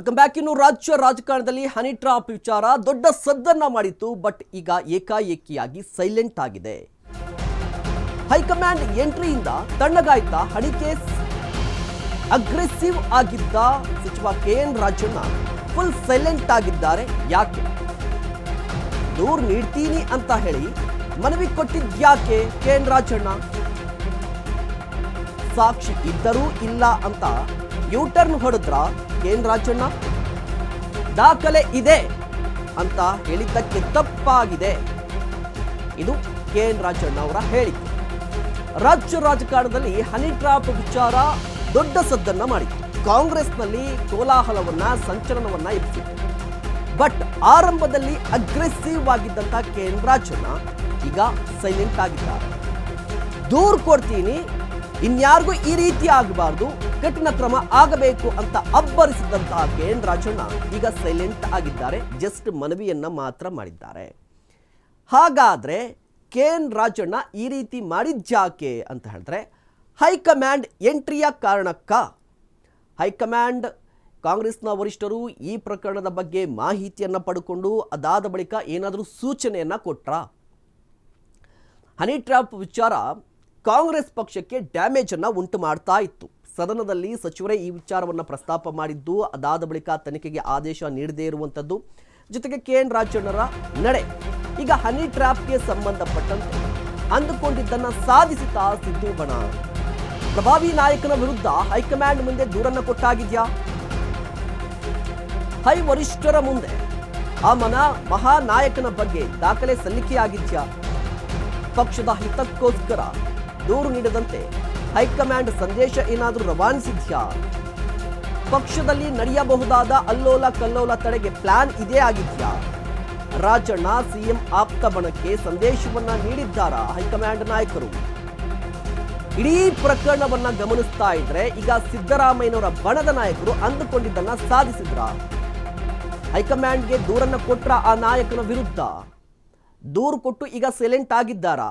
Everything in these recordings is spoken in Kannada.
Welcome back. ಇನ್ನು ರಾಜ್ಯ ರಾಜಕಾರಣದಲ್ಲಿ ಹನಿ ಟ್ರಾಪ್ ವಿಚಾರ ದೊಡ್ಡ ಸದ್ದನ್ನ ಮಾಡಿತ್ತು. ಬಟ್ ಈಗ ಏಕಾಏಕಿಯಾಗಿ ಸೈಲೆಂಟ್ ಆಗಿದೆ. ಹೈಕಮಾಂಡ್ ಎಂಟ್ರಿಯಿಂದ ತಣ್ಣಗಾಯ್ತ ಹನಿ ಕೇಸ್. ಅಗ್ರೆಸಿವ್ ಆಗಿದ್ದ ಸಚಿವ KN ರಾಜಣ್ಣ ಫುಲ್ ಸೈಲೆಂಟ್ ಆಗಿದ್ದಾರೆ. ಯಾಕೆ? ದೂರು ನೀಡ್ತೀನಿ ಅಂತ ಹೇಳಿ ಮನವಿ ಕೊಟ್ಟಿದ್ಯಾಕೆ KN ರಾಜಣ್ಣ? ಸಾಕ್ಷಿ ಇದ್ದರೂ ಇಲ್ಲ ಅಂತ ಯೂಟರ್ನ್ ಹೊಡೆದ್ರ KN ರಾಜಣ್ಣ? ದಾಖಲೆ ಇದೆ ಅಂತ ಹೇಳಿದ್ದಕ್ಕೆ ತಪ್ಪಾಗಿದೆ. ಇದು KN ರಾಜಣ್ಣ ಅವರ ಹೇಳಿಕೆ. ರಾಜ್ಯ ರಾಜಕಾರಣದಲ್ಲಿ ಹನಿ ಟ್ರಾಪ್ ವಿಚಾರ ದೊಡ್ಡ ಸದ್ದನ್ನ ಮಾಡಿತ್ತು. ಕಾಂಗ್ರೆಸ್ನಲ್ಲಿ ಕೋಲಾಹಲವನ್ನ, ಸಂಚಲನವನ್ನ ಎಬ್ಬಿಸಿತ್ತು. ಬಟ್ ಆರಂಭದಲ್ಲಿ ಅಗ್ರೆಸಿವ್ ಆಗಿದ್ದಂತ KN ರಾಜಣ್ಣ ಈಗ ಸೈಲೆಂಟ್ ಆಗಿದ್ದಾರೆ. ದೂರು ಕೊಡ್ತೀನಿ, ಇನ್ಯಾರಿಗೂ ಈ ರೀತಿ ಆಗಬಾರ್ದು, ಕಠಿಣ ಕ್ರಮ ಆಗಬೇಕು ಅಂತ ಅಬ್ಬರಿಸಿದಂತಹ KN ರಾಜಣ್ಣ ಈಗ ಸೈಲೆಂಟ್ ಆಗಿದ್ದಾರೆ. ಜಸ್ಟ್ ಮನವಿಯನ್ನ ಮಾತ್ರ ಮಾಡಿದ್ದಾರೆ. ಹಾಗಾದ್ರೆ KN ರಾಜಣ್ಣ ಈ ರೀತಿ ಮಾಡಿದ್ಯಾಕೆ ಅಂತ ಹೇಳಿದ್ರೆ ಹೈಕಮಾಂಡ್ ಎಂಟ್ರಿಯ ಕಾರಣಕ್ಕ? ಹೈಕಮಾಂಡ್ ಕಾಂಗ್ರೆಸ್ನ ವರಿಷ್ಠರು ಈ ಪ್ರಕರಣದ ಬಗ್ಗೆ ಮಾಹಿತಿಯನ್ನ ಪಡೆದುಕೊಂಡು ಅದಾದ ಬಳಿಕ ಏನಾದರೂ ಸೂಚನೆಯನ್ನ ಕೊಟ್ರ? ಹನಿ ಟ್ರಾಪ್ ವಿಚಾರ ಕಾಂಗ್ರೆಸ್ ಪಕ್ಷಕ್ಕೆ ಡ್ಯಾಮೇಜ್ ಅನ್ನ ಉಂಟು ಮಾಡ್ತಾ ಇತ್ತು. ಸದನದಲ್ಲಿ ಸಚಿವರೇ ಈ ವಿಚಾರವನ್ನು ಪ್ರಸ್ತಾಪ ಮಾಡಿದ್ದು, ಅದಾದ ಬಳಿಕ ತನಿಖೆಗೆ ಆದೇಶ ನೀಡದೇ ಇರುವಂಥದ್ದು, ಜೊತೆಗೆ KN ರಾಜಣ್ಣರ ನಡೆ ಈಗ ಹನಿ ಟ್ರಾಪ್ಗೆ ಸಂಬಂಧಪಟ್ಟಂತೆ ಅಂದುಕೊಂಡಿದ್ದನ್ನ ಸಾಧಿಸಿತಾ ಸಿದ್ದು ಬಣ. ಪ್ರಭಾವಿ ನಾಯಕನ ವಿರುದ್ಧ ಹೈಕಮಾಂಡ್ ಮುಂದೆ ದೂರನ್ನ ಕೊಟ್ಟಾಗಿದ್ಯಾ? ಹೈ ವರಿಷ್ಠರ ಮುಂದೆ ಆ ಮಹಾನಾಯಕನ ಬಗ್ಗೆ ದಾಖಲೆ ಸಲ್ಲಿಕೆಯಾಗಿದ್ಯಾ? ಪಕ್ಷದ ಹಿತಕ್ಕೋಸ್ಕರ ದೂರು ನೀಡದಂತೆ ಹೈಕಮಾಂಡ್ ಸಂದೇಶ ಏನಾದರೂ ರವಾನಿಸಿದ್ಯಾ? ಪಕ್ಷದಲ್ಲಿ ನಡೆಯಬಹುದಾದ ಅಲ್ಲೋಲ ಕಲ್ಲೋಲ ತಡೆಗೆ ಪ್ಲಾನ್ ಇದೇ ಆಗಿದ್ಯಾ? ರಾಜಣ್ಣ CM ಆಪ್ತ ಬಣಕ್ಕೆ ಸಂದೇಶವನ್ನ ನೀಡಿದ್ದಾರಾ ಹೈಕಮಾಂಡ್ ನಾಯಕರು? ಇಡೀ ಪ್ರಕರಣವನ್ನ ಗಮನಿಸ್ತಾ ಇದ್ರೆ ಈಗ ಸಿದ್ದರಾಮಯ್ಯನವರ ಬಣದ ನಾಯಕರು ಅಂದುಕೊಂಡಿದ್ದನ್ನ ಸಾಧಿಸಿದ್ರ? ಹೈಕಮಾಂಡ್ಗೆ ದೂರನ್ನ ಕೊಟ್ರ ಆ ನಾಯಕನ ವಿರುದ್ಧ? ದೂರು ಕೊಟ್ಟು ಈಗ ಸೈಲೆಂಟ್ ಆಗಿದ್ದಾರಾ?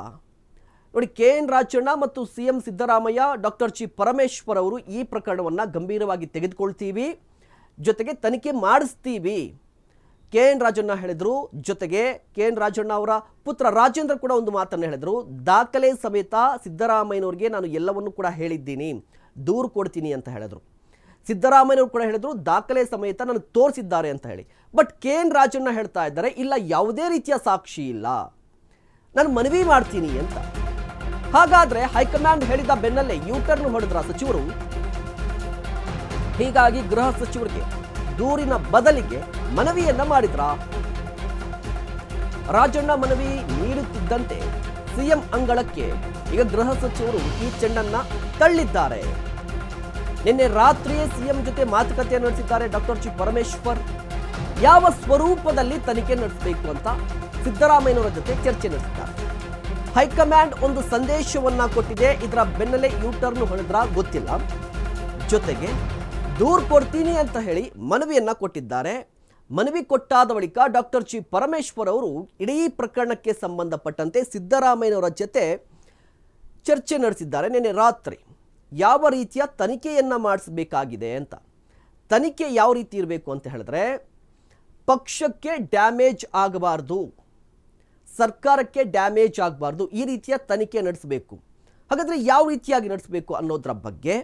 ನೋಡಿ, KN ರಾಜಣ್ಣ ಮತ್ತು CM Siddaramaiah, doctor G Parameshwar ಅವರು ಈ ಪ್ರಕರಣವನ್ನು ಗಂಭೀರವಾಗಿ ತೆಗೆದುಕೊಳ್ತೀವಿ, ಜೊತೆಗೆ ತನಿಖೆ ಮಾಡಿಸ್ತೀವಿ KN ರಾಜಣ್ಣ ಹೇಳಿದ್ರು. ಜೊತೆಗೆ KN ರಾಜಣ್ಣ ಅವರ ಪುತ್ರ ರಾಜೇಂದ್ರ ಕೂಡ ಒಂದು ಮಾತನ್ನು ಹೇಳಿದ್ರು. ದಾಖಲೆ ಸಮೇತ ಸಿದ್ದರಾಮಯ್ಯನವ್ರಿಗೆ ನಾನು ಎಲ್ಲವನ್ನೂ ಕೂಡ ಹೇಳಿದ್ದೀನಿ, ದೂರು ಕೊಡ್ತೀನಿ ಅಂತ ಹೇಳಿದ್ರು. ಸಿದ್ದರಾಮಯ್ಯನವರು ಕೂಡ ಹೇಳಿದ್ರು ದಾಖಲೆ ಸಮೇತ ನನಗೆ ತೋರಿಸಿದ್ದಾರೆ ಅಂತ ಹೇಳಿ. ಬಟ್ KN ರಾಜಣ್ಣ ಹೇಳ್ತಾ ಇದ್ದಾರೆ, ಇಲ್ಲ, ಯಾವುದೇ ರೀತಿಯ ಸಾಕ್ಷಿ ಇಲ್ಲ, ನಾನು ಮನವಿ ಮಾಡ್ತೀನಿ ಅಂತ. ಹಾಗಾದ್ರೆ ಹೈಕಮಾಂಡ್ ಹೇಳಿದ ಬೆನ್ನಲ್ಲೇ ಯೂಟರ್ನ್ ಹೊಡೆದ್ರ ಸಚಿವರು? ಹೀಗಾಗಿ ಗೃಹ ಸಚಿವರಿಗೆ ದೂರಿನ ಬದಲಿಗೆ ಮನವಿಯನ್ನ ಮಾಡಿದ್ರ? ರಾಜಣ್ಣ ಮನವಿ ನೀಡುತ್ತಿದ್ದಂತೆ CM ಅಂಗಳಕ್ಕೆ ಈಗ ಗೃಹ ಸಚಿವರು ಈ ಚೆಂಡನ್ನ ತಳ್ಳಿದ್ದಾರೆ. ನಿನ್ನೆ ರಾತ್ರಿಯೇ CM ಜೊತೆ ಮಾತುಕತೆಯನ್ನು ನಡೆಸಿದ್ದಾರೆ ಡಾಕ್ಟರ್ G ಪರಮೇಶ್ವರ್. ಯಾವ ಸ್ವರೂಪದಲ್ಲಿ ತನಿಖೆ ನಡೆಸಬೇಕು ಅಂತ ಸಿದ್ದರಾಮಯ್ಯನವರ ಜೊತೆ ಚರ್ಚೆ ನಡೆಸಿದ್ದಾರೆ. ಹೈಕಮಾಂಡ್ ಒಂದು ಸಂದೇಶವನ್ನ ಕೊಟ್ಟಿದೆ, ಇದರ ಬೆನ್ನಲ್ಲೇ ಯೂಟರ್ನ್ ಹೊಡೆದ್ರ ಗೊತ್ತಿಲ್ಲ. ಜೊತೆಗೆ ದೂರು ಕೊಡ್ತೀನಿ ಅಂತ ಹೇಳಿ ಮನವಿಯನ್ನ ಕೊಟ್ಟಿದ್ದಾರೆ. ಮನವಿ ಕೊಟ್ಟಾದ ಬಳಿಕ ಡಾಕ್ಟರ್ G ಪರಮೇಶ್ವರ್ ಅವರು ಇಡೀ ಪ್ರಕರಣಕ್ಕೆ ಸಂಬಂಧಪಟ್ಟಂತೆ ಸಿದ್ದರಾಮಯ್ಯನವರ ಜೊತೆ ಚರ್ಚೆ ನಡೆಸಿದ್ದಾರೆ ನಿನ್ನೆ ರಾತ್ರಿ. ಯಾವ ರೀತಿಯ ತನಿಖೆಯನ್ನ ಮಾಡಿಸಬೇಕಾಗಿದೆ ಅಂತ. ತನಿಖೆ ಯಾವ ರೀತಿ ಇರಬೇಕು ಅಂತ ಹೇಳಿದ್ರೆ, ಪಕ್ಷಕ್ಕೆ ಡ್ಯಾಮೇಜ್ ಆಗಬಾರ್ದು, ಸರ್ಕಾರಕ್ಕೆ ಡ್ಯಾಮೇಜ್ ಆಗಬಾರ್ದು, ಈ ರೀತಿಯ ತನಿಖೆ ನಡೆಸಬೇಕು. ಹಾಗಾದರೆ ಯಾವ ರೀತಿಯಾಗಿ ನಡೆಸಬೇಕು ಅನ್ನೋದರ ಬಗ್ಗೆ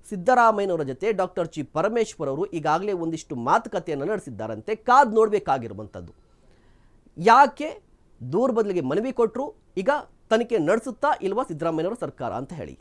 ಸಿದ್ದರಾಮಯ್ಯನವರ ಜೊತೆ ಡಾಕ್ಟರ್ G ಪರಮೇಶ್ವರ್ ಅವರು ಈಗಾಗಲೇ ಒಂದಿಷ್ಟು ಮಾತುಕತೆಯನ್ನು ನಡೆಸಿದ್ದಾರಂತೆ. ಕಾದು ನೋಡಬೇಕಾಗಿರುವಂಥದ್ದು. ಯಾಕೆ ದೂರ ಬದಲಿಗೆ ಮನವಿ ಕೊಟ್ಟರು, ಈಗ ತನಿಖೆ ನಡೆಸುತ್ತಾ ಇಲ್ವಾ ಸಿದ್ದರಾಮಯ್ಯನವರ ಸರ್ಕಾರ ಅಂತ ಹೇಳಿ.